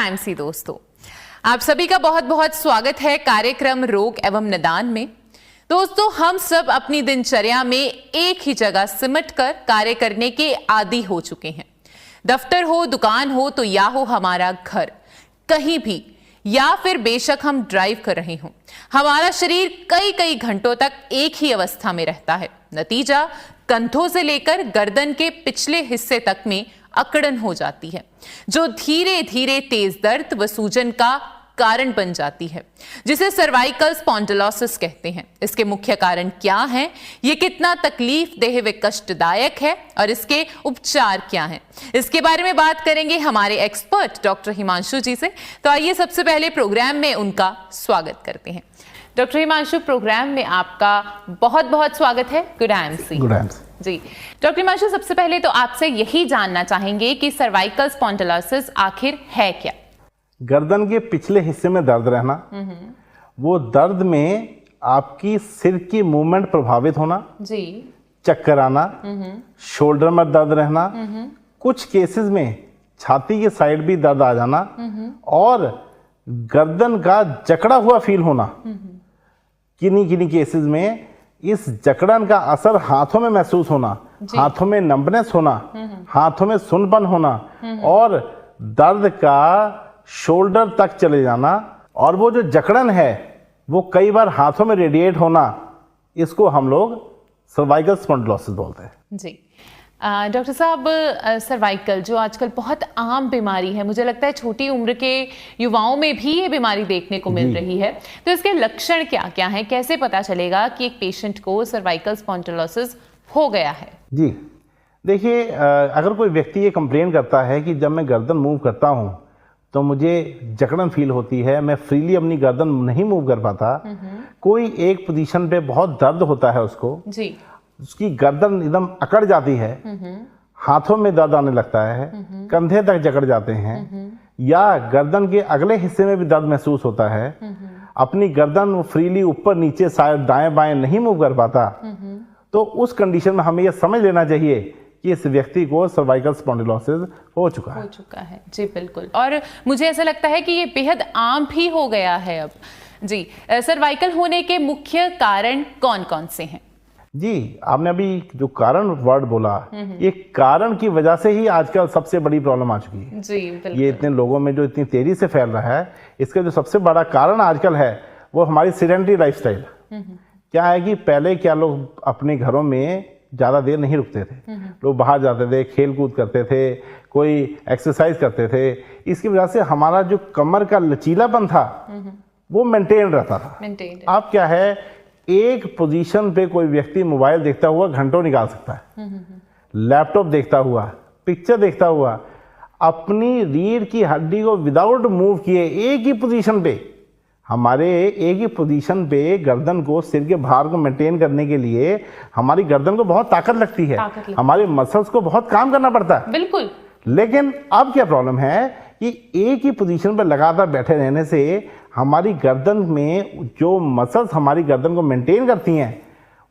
IMC दोस्तों, आप सभी का बहुत बहुत स्वागत है कार्यक्रम रोग एवं निदान में। दोस्तों, हम सब अपनी दिनचर्या में एक ही जगह सिमट कर कार्य करने के आदी हो चुके हैं। दफ्तर हो, दुकान हो तो या हो हमारा घर, कहीं भी, या फिर बेशक हम ड्राइव कर रहे हों, हमारा शरीर कई कई घंटों तक एक ही अवस्था में रहता है। नतीजा कंधों से लेकर गर्दन के पिछले हिस्से तक में अकड़न हो जाती है, जो धीरे धीरे तेज दर्द व सूजन का कारण बन जाती है, जिसे सर्वाइकल स्पॉन्डिलोसिस कहते हैं। इसके मुख्य कारण क्या हैं, ये कितना तकलीफदेह व कष्टदायक है और इसके उपचार क्या हैं, इसके बारे में बात करेंगे हमारे एक्सपर्ट डॉक्टर हिमांशु जी से। तो आइए सबसे पहले प्रोग्राम में उनका स्वागत करते हैं। डॉक्टर हिमांशु, प्रोग्राम में आपका बहुत बहुत स्वागत है। Good IMC. गुड आईएमसी जी। डॉक्टर हिमांशु, सबसे पहले तो आपसे यही जानना चाहेंगे कि सर्वाइकल स्पॉन्डिलोसिस आखिर है क्या? गर्दन के पिछले हिस्से में दर्द रहना, वो दर्द में आपकी सिर की मूवमेंट प्रभावित होना जी, चक्कर आना, शोल्डर में दर्द रहना, कुछ केसेस में छाती के साइड भी दर्द आ जाना और गर्दन का जकड़ा हुआ फील होना। किन्हीं केसेस में इस जकड़न का असर हाथों में महसूस होना, हाथों में नंबनेस होना, हाथों में सुनपन होना और दर्द का शोल्डर तक चले जाना, और वो जो जकड़न है वो कई बार हाथों में रेडिएट होना, इसको हम लोग सर्वाइकल स्पॉन्डिलोसिस बोलते हैं। जी। डॉक्टर साहब, सर्वाइकल जो आजकल बहुत आम बीमारी है, मुझे लगता है छोटी उम्र के युवाओं में भी ये बीमारी देखने को मिल रही है, तो इसके लक्षण क्या क्या हैं? कैसे पता चलेगा कि एक पेशेंट को सर्वाइकल स्पॉन्डिलोसिस हो गया है? जी देखिए, अगर कोई व्यक्ति ये कंप्लेन करता है कि जब मैं गर्दन मूव करता हूँ तो मुझे जकड़न फील होती है, मैं फ्रीली अपनी गर्दन नहीं मूव कर पाता, कोई एक पोजीशन पे बहुत दर्द होता है उसको जी, उसकी गर्दन एकदम अकड़ जाती है, हाथों में दर्द आने लगता है, कंधे तक जकड़ जाते हैं, या गर्दन के अगले हिस्से में भी दर्द महसूस होता है, अपनी गर्दन वो फ्रीली ऊपर नीचे साइड दाएं बाएं नहीं मूव कर पाता, तो उस कंडीशन में हमें यह समझ लेना चाहिए कि इस व्यक्ति को सर्वाइकल स्पॉन्डिलोसिस हो चुका है। जी बिल्कुल। और मुझे ऐसा लगता है कि ये बेहद आम भी हो गया है अब। जी, सर्वाइकल होने के मुख्य कारण कौन कौन से हैं? जी, आपने अभी जो कारण वर्ड बोला, ये कारण की वजह से ही आजकल सबसे बड़ी प्रॉब्लम आ चुकी है। जी बिल्कुल। ये इतने लोगों में जो इतनी तेजी से फैल रहा है, इसका जो सबसे बड़ा कारण आजकल है वो हमारी सेडेंटरी लाइफस्टाइल। क्या है कि पहले क्या लोग अपने घरों में ज़्यादा देर नहीं रुकते थे, लोग बाहर जाते थे, खेल कूद करते थे, कोई एक्सरसाइज करते थे, इसकी वजह से हमारा जो कमर का लचीलापन था वो मेंटेन रहता था। अब क्या है, एक पोजीशन पे कोई व्यक्ति मोबाइल देखता हुआ घंटों निकाल सकता है, लैपटॉप देखता हुआ, पिक्चर देखता हुआ, अपनी रीढ़ की हड्डी को विदाउट मूव किए एक ही पोजीशन पे, हमारे एक ही पोजीशन पे गर्दन को, सिर के भार को मेंटेन करने के लिए हमारी गर्दन को बहुत ताकत लगती है, हमारे मसल्स को बहुत काम करना पड़ता है। बिल्कुल। लेकिन अब क्या प्रॉब्लम है कि एक ही पोजीशन पर लगातार बैठे रहने से हमारी गर्दन में जो मसल्स हमारी गर्दन को मेंटेन करती हैं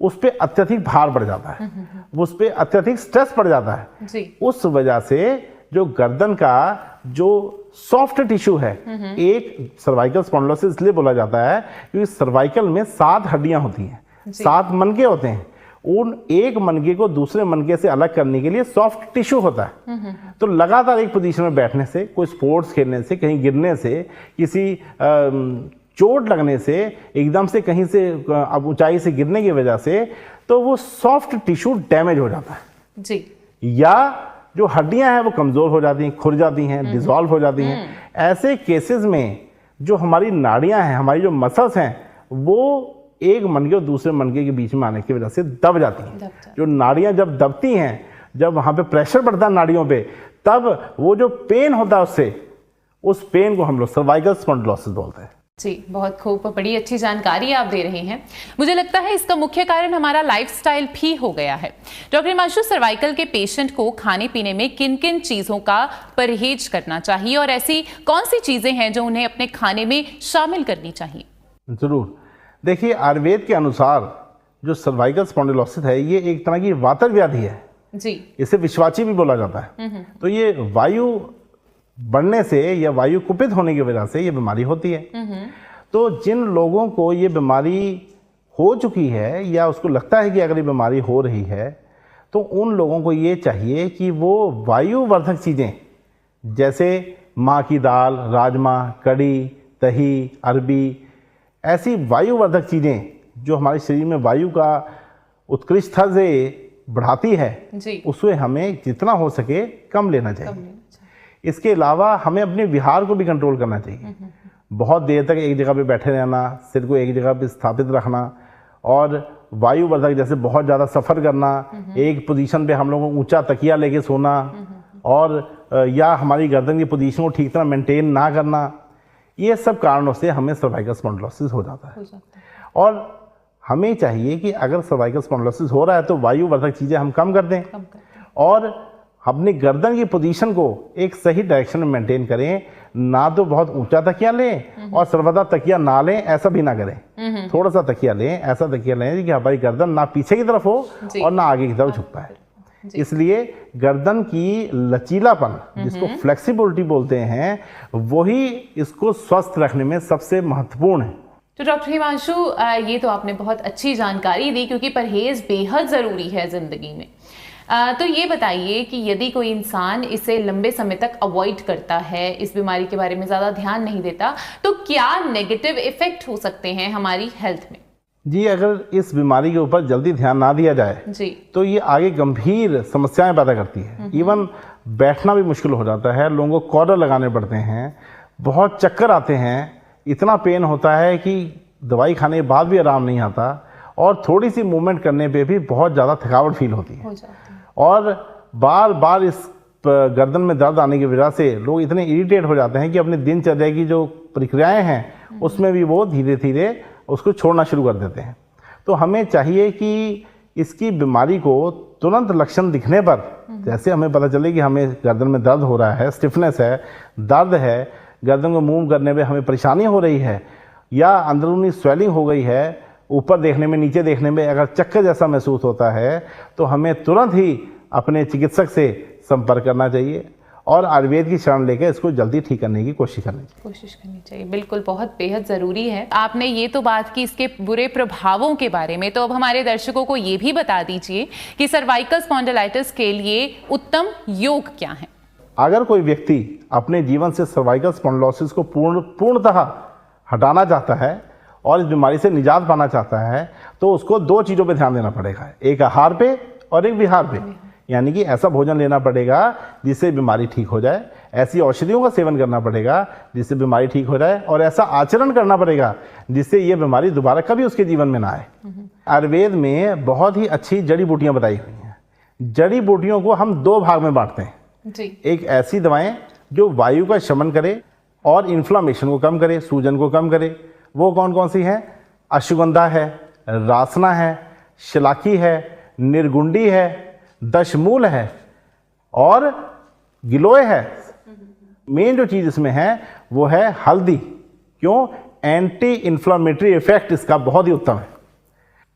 उस पर अत्यधिक भार पड़ जाता है, उस पर अत्यधिक स्ट्रेस पड़ जाता है जी। उस वजह से जो गर्दन का जो सॉफ्ट टिश्यू है, एक सर्वाइकल स्पॉन्डिलोसिस इसलिए बोला जाता है क्योंकि सर्वाइकल में 7 हड्डियां होती हैं, 7 मनके होते हैं, उन एक मनके को दूसरे मनके से अलग करने के लिए सॉफ्ट टिश्यू होता है। तो लगातार एक पोजीशन में बैठने से, कोई स्पोर्ट्स खेलने से, कहीं गिरने से, किसी चोट लगने से, एकदम से कहीं से अब ऊंचाई से गिरने की वजह से, तो वो सॉफ्ट टिश्यू डैमेज हो जाता है जी, या जो हड्डियां हैं वो कमजोर हो जाती हैं, खुर जाती हैं, डिसॉल्व हो जाती हैं। ऐसे केसेस में जो हमारी नाड़ियां हैं, हमारी जो मसल्स हैं, वो एक मनके और दूसरे मनके के बीच में आने की वजह से दब जाती हैं। जो नाड़ियां जब दबती हैं, जब वहां पे प्रेशर पड़ता है नाड़ियों पे, तब वो जो पेन होता है उससे, उस पेन को हम लोग सर्वाइकल स्पॉन्डिलोसिस बोलते हैं। जी, बहुत खूब, बड़ी अच्छी जानकारी आप दे रहे हैं। मुझे लगता है इसका मुख्य कारण हमारा लाइफस्टाइल भी हो गया है। डॉक्टर हिमांशु, सर्वाइकल के पेशेंट को खाने पीने में किन किन चीज़ों का परहेज करना चाहिए और ऐसी कौन सी चीज़ें हैं जो उन्हें अपने खाने में शामिल करनी चाहिए? जरूर। देखिए, आयुर्वेद के अनुसार जो सर्वाइकल स्पॉन्डिलोसिस है ये एक तरह की वातर व्याधि है जी, इसे विश्वाची भी बोला जाता है। तो ये वायु बढ़ने से या वायु कुपित होने की वजह से ये बीमारी होती है। तो जिन लोगों को ये बीमारी हो चुकी है या उसको लगता है कि अगर ये बीमारी हो रही है, तो उन लोगों को ये चाहिए कि वो वायुवर्धक चीज़ें जैसे माँ की दाल, राजमा, कड़ी, दही, अरबी, ऐसी वायुवर्धक चीज़ें जो हमारे शरीर में वायु का उत्कृष्टता से बढ़ाती है जी। उसे हमें जितना हो सके कम लेना चाहिए। इसके अलावा हमें अपने विहार को भी कंट्रोल करना चाहिए। बहुत देर तक एक जगह पे बैठे रहना, सिर को एक जगह पे स्थापित रखना और वायुवर्धक जैसे बहुत ज़्यादा सफ़र करना, एक पोजीशन पे हम लोगों को ऊंचा तकिया लेके सोना और या हमारी गर्दन की पोजीशन को ठीक तरह मेंटेन ना करना, ये सब कारणों से हमें सर्वाइकल स्पॉन्डिलोसिस हो जाता है। और हमें चाहिए कि अगर सर्वाइकल स्पॉन्डिलोसिस हो रहा है तो वायुवर्धक चीज़ें हम कम कर दें और अपनी गर्दन की पोजीशन को एक सही डायरेक्शन में मेंटेन करें। ना तो बहुत ऊंचा तकिया लें और सर्वदा तकिया ना लें, ऐसा भी ना करें। थोड़ा सा तकिया लें, ऐसा तकिया लें कि हमारी गर्दन ना पीछे की तरफ हो और ना आगे की तरफ झुकता है। इसलिए गर्दन की लचीलापन, जिसको फ्लेक्सिबिलिटी बोलते हैं, वही इसको स्वस्थ रखने में सबसे महत्वपूर्ण है। तो डॉक्टर हिमांशु, ये तो आपने बहुत अच्छी जानकारी दी, क्योंकि परहेज बेहद ज़रूरी है ज़िंदगी में। तो ये बताइए कि यदि कोई इंसान इसे लंबे समय तक अवॉइड करता है, इस बीमारी के बारे में ज़्यादा ध्यान नहीं देता, तो क्या नेगेटिव इफेक्ट हो सकते हैं हमारी हेल्थ में? जी, अगर इस बीमारी के ऊपर जल्दी ध्यान ना दिया जाए जी, तो ये आगे गंभीर समस्याएं पैदा करती है। इवन बैठना भी मुश्किल हो जाता है, लोगों को कॉर्डर लगाने पड़ते हैं, बहुत चक्कर आते हैं, इतना पेन होता है कि दवाई खाने के बाद भी आराम नहीं आता और थोड़ी सी मूवमेंट करने पे भी बहुत ज़्यादा थकावट फील होती है। और बार बार इस गर्दन में दर्द आने की वजह से लोग इतने इरिटेट हो जाते हैं कि अपनी दिनचर्या की जो प्रक्रियाएं हैं उसमें भी वो धीरे धीरे उसको छोड़ना शुरू कर देते हैं। तो हमें चाहिए कि इसकी बीमारी को तुरंत लक्षण दिखने पर, जैसे हमें पता चले कि हमें गर्दन में दर्द हो रहा है, स्टिफनेस है, दर्द है, गर्दन को मूव करने में हमें परेशानी हो रही है या अंदरूनी स्वेलिंग हो गई है, ऊपर देखने में, नीचे देखने में अगर चक्कर जैसा महसूस होता है, तो हमें तुरंत ही अपने चिकित्सक से संपर्क करना चाहिए और आयुर्वेद की शरण लेकर इसको जल्दी ठीक करने की कोशिश करनी चाहिए। बिल्कुल, बहुत बेहद ज़रूरी है। आपने ये तो बात की इसके बुरे प्रभावों के बारे में, तो अब हमारे दर्शकों को ये भी बता दीजिए कि सर्वाइकल स्पॉन्डिलाइटिस के लिए उत्तम योग क्या है? अगर कोई व्यक्ति अपने जीवन से सर्वाइकल स्पॉन्डिलोसिस को पूर्णतः हटाना चाहता है और इस बीमारी से निजात पाना चाहता है, तो उसको दो चीज़ों पे ध्यान देना पड़ेगा, एक आहार पे और एक विहार पे। यानी कि ऐसा भोजन लेना पड़ेगा जिससे बीमारी ठीक हो जाए, ऐसी औषधियों का सेवन करना पड़ेगा जिससे बीमारी ठीक हो जाए और ऐसा आचरण करना पड़ेगा जिससे ये बीमारी दोबारा कभी उसके जीवन में ना आए। आयुर्वेद में बहुत ही अच्छी जड़ी बूटियाँ बताई हुई हैं। जड़ी बूटियों को हम दो भाग में बांटते हैं जी। एक ऐसी दवाएं जो वायु का शमन करे और इन्फ्लामेशन को कम करे, सूजन को कम करे। वो कौन कौन सी हैं? अश्वगंधा है, रासना है, शलाकी है, निर्गुंडी है, दशमूल है और गिलोय है। मेन जो चीज़ इसमें है वो है हल्दी। क्यों? एंटी इन्फ्लामेटरी इफेक्ट इसका बहुत ही उत्तम है।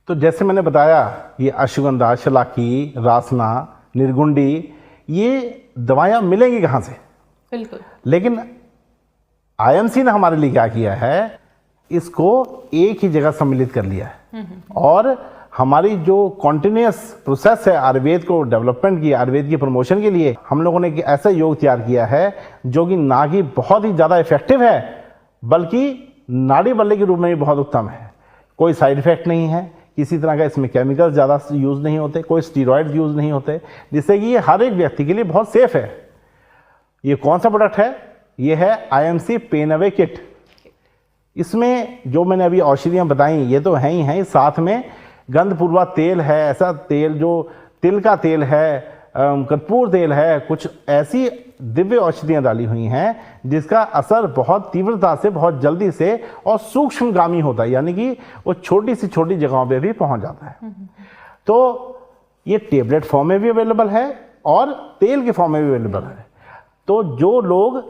तो जैसे मैंने बताया, ये अश्वगंधा, शलाकी, रासना, निर्गुंडी, ये दवाइयाँ मिलेंगी कहाँ से? बिल्कुल। लेकिन आईएमसी ने हमारे लिए क्या किया है, इसको एक ही जगह सम्मिलित कर लिया है और हमारी जो कॉन्टिन्यूस प्रोसेस है आयुर्वेद को डेवलपमेंट की, आयुर्वेद की प्रमोशन के लिए हम लोगों ने एक ऐसा योग तैयार किया है जो कि ना कि बहुत ही ज़्यादा इफेक्टिव है बल्कि नाड़ी बल्ले के रूप में भी बहुत उत्तम है। कोई साइड इफेक्ट नहीं है, किसी तरह का इसमें केमिकल्स ज़्यादा यूज़ नहीं होते, कोई स्टीरॉयड यूज़ नहीं होते, जिससे कि ये हर एक व्यक्ति के लिए बहुत सेफ है। ये कौन सा प्रोडक्ट है? ये है आईएमसी पेन अवे किट। इसमें जो मैंने अभी औषधियाँ बताई ये तो हैं ही हैं, साथ में गंधपूर्वा तेल है, ऐसा तेल जो तिल का तेल है, कर्पूर तेल है, कुछ ऐसी दिव्य औषधियाँ डाली हुई हैं जिसका असर बहुत तीव्रता से, बहुत जल्दी से और सूक्ष्मगामी होता है, यानी कि वो छोटी सी छोटी जगहों पे भी पहुंच जाता है। तो ये टेबलेट फॉर्म में भी अवेलेबल है और तेल के फॉर्म में भी अवेलेबल है। तो जो लोग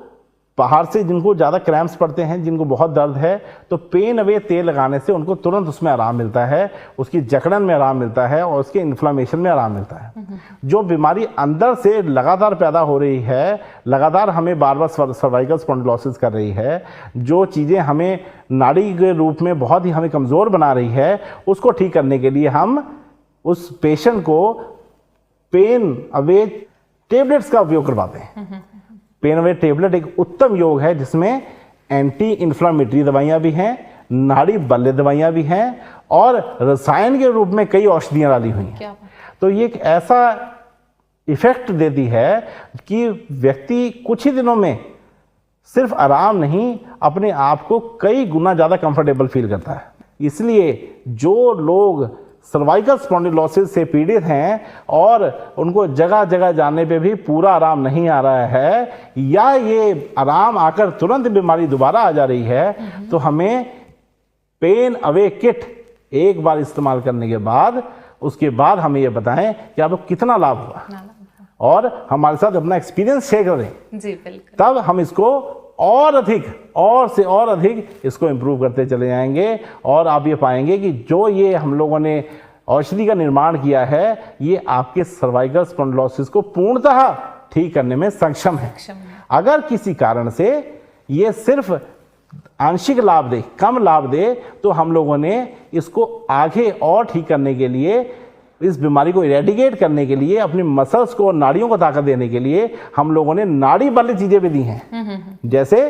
बाहर से जिनको ज़्यादा क्रैम्प्स पड़ते हैं, जिनको बहुत दर्द है, तो पेन अवे तेल लगाने से उनको तुरंत उसमें आराम मिलता है, उसकी जकड़न में आराम मिलता है और उसके इन्फ्लामेशन में आराम मिलता है। जो बीमारी अंदर से लगातार पैदा हो रही है, लगातार हमें बार बार सर्वाइकल स्पॉन्डिलोसिस कर रही है, जो चीज़ें हमें नाड़ी के रूप में बहुत ही हमें कमज़ोर बना रही है, उसको ठीक करने के लिए हम उस पेशेंट को पेन अवे टेबलेट्स का उपयोग करवाते हैं। पेन अवे टेबलेट एक उत्तम योग है जिसमें एंटी इन्फ्लामेटरी दवाइयाँ भी हैं, नाड़ी बल्ले दवाइयाँ भी हैं और रसायन के रूप में कई औषधियाँ डाली हुई हैं। तो ये एक ऐसा इफेक्ट देती है कि व्यक्ति कुछ ही दिनों में सिर्फ आराम नहीं, अपने आप को कई गुना ज़्यादा कंफर्टेबल फील करता है। इसलिए जो लोग सर्वाइकल स्पॉन्डिलोसिस से पीड़ित हैं और उनको जगह जगह जाने पे भी पूरा आराम नहीं आ रहा है, या ये आराम आकर तुरंत बीमारी दोबारा आ जा रही है, तो हमें पेन अवे किट एक बार इस्तेमाल करने के बाद उसके बाद हमें ये बताएं कि आपको कितना लाभ हुआ और हमारे साथ अपना एक्सपीरियंस शेयर करें। जी बिल्कुल। तब हम इसको और अधिक और अधिक इसको इम्प्रूव करते चले जाएंगे और आप ये पाएंगे कि जो ये हम लोगों ने औषधि का निर्माण किया है, ये आपके सर्वाइकल स्पॉन्डिलोसिस को पूर्णतः ठीक करने में सक्षम है। अगर किसी कारण से ये सिर्फ आंशिक लाभ दे, कम लाभ दे, तो हम लोगों ने इसको आगे और ठीक करने के लिए, इस बीमारी को इरेडिकेट करने के लिए, अपनी मसल्स को, नाड़ियों को ताकत देने के लिए हम लोगों ने नाड़ी वाली चीजें भी दी हैं, जैसे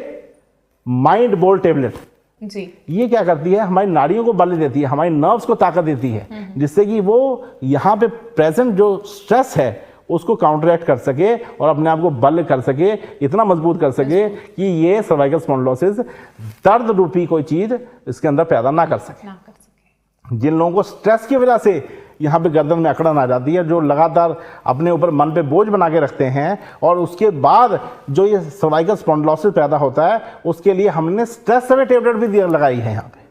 माइंड बोल टेबलेट। जी। ये क्या करती है, हमारी नाड़ियों को बल देती है, हमारी नर्व्स को ताकत देती है, जिससे कि वो यहाँ पे प्रेजेंट जो स्ट्रेस है उसको काउंटरएक्ट कर सके और अपने आप को बल कर सके, इतना मजबूत कर सके कि ये सर्वाइकल स्पॉन्डिलोसिस दर्द रूपी कोई चीज इसके अंदर पैदा ना कर सके। जिन लोगों को स्ट्रेस की वजह से यहाँ पे गर्दन में अकड़न आ जाती है, जो लगातार अपने ऊपर मन पे बोझ बना के रखते हैं और उसके बाद जो ये सर्वाइकल स्पॉन्डिलोसिस पैदा होता है, उसके लिए हमने स्ट्रेस अवे टेबलेट भी लगाई है। यहाँ पे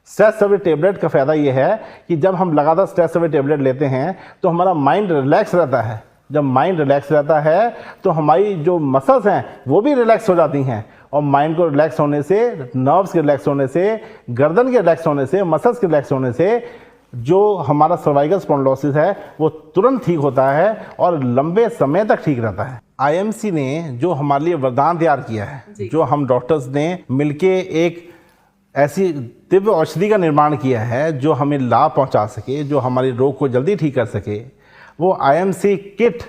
स्ट्रेस अवे टेबलेट का फायदा ये है कि जब हम लगातार स्ट्रेस अवे टेबलेट लेते हैं तो हमारा माइंड रिलैक्स रहता है। जब माइंड रिलैक्स रहता है तो हमारी जो मसल्स हैं वो भी रिलैक्स हो जाती हैं, और माइंड को रिलैक्स होने से, नर्व्स के रिलैक्स होने से, गर्दन के रिलैक्स होने से, मसल्स के रिलैक्स होने से जो हमारा सर्वाइकल स्पॉन्डिलोसिस है वो तुरंत ठीक होता है और लंबे समय तक ठीक रहता है। आईएमसी ने जो हमारे लिए वरदान तैयार किया है, जो हम डॉक्टर्स ने मिलके एक ऐसी दिव्य औषधि का निर्माण किया है जो हमें लाभ पहुंचा सके, जो हमारे रोग को जल्दी ठीक कर सके, वो आईएमसी किट,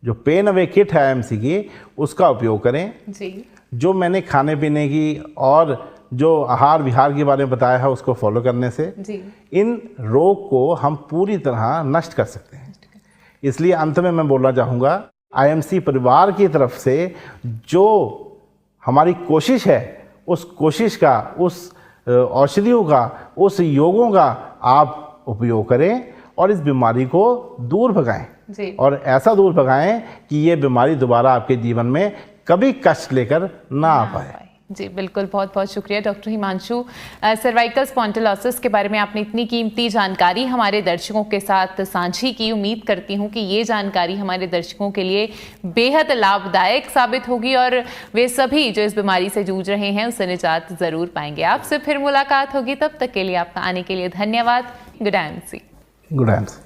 जो पेन अवे किट है आईएमसी की, उसका उपयोग करें। जी। जो मैंने खाने पीने की और जो आहार विहार के बारे में बताया है उसको फॉलो करने से जी। इन रोग को हम पूरी तरह नष्ट कर सकते हैं। इसलिए अंत में मैं बोलना चाहूँगा, आईएमसी परिवार की तरफ से जो हमारी कोशिश है, उस कोशिश का, उस औषधियों का, उस योगों का आप उपयोग करें और इस बीमारी को दूर भगाएं, और ऐसा दूर भगाएं कि ये बीमारी दोबारा आपके जीवन में कभी कष्ट लेकर ना आ पाए। जी बिल्कुल, बहुत बहुत शुक्रिया डॉक्टर हिमांशु। सर्वाइकल स्पॉन्डिलोसिस के बारे में आपने इतनी कीमती जानकारी हमारे दर्शकों के साथ साझी की। उम्मीद करती हूँ कि ये जानकारी हमारे दर्शकों के लिए बेहद लाभदायक साबित होगी और वे सभी जो इस बीमारी से जूझ रहे हैं उससे निजात ज़रूर पाएंगे। आपसे फिर मुलाकात होगी, तब तक के लिए आपका आने के लिए धन्यवाद। Good MC. Good MC.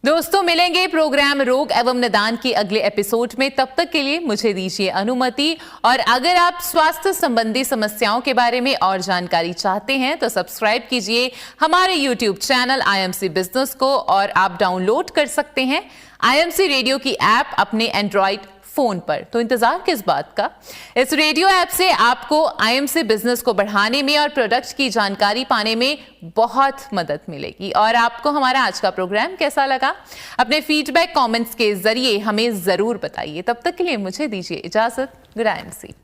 दोस्तों, मिलेंगे प्रोग्राम रोग एवं निदान के अगले एपिसोड में। तब तक के लिए मुझे दीजिए अनुमति। और अगर आप स्वास्थ्य संबंधी समस्याओं के बारे में और जानकारी चाहते हैं तो सब्सक्राइब कीजिए हमारे YouTube चैनल आईएमसी बिजनेस को, और आप डाउनलोड कर सकते हैं आईएमसी रेडियो की ऐप अपने एंड्रॉइड फोन पर। तो इंतजार किस बात का, इस रेडियो ऐप से आपको आईएमसी बिजनेस को बढ़ाने में और प्रोडक्ट की जानकारी पाने में बहुत मदद मिलेगी। और आपको हमारा आज का प्रोग्राम कैसा लगा, अपने फीडबैक कमेंट्स के जरिए हमें जरूर बताइए। तब तक के लिए मुझे दीजिए इजाजत। Good MC.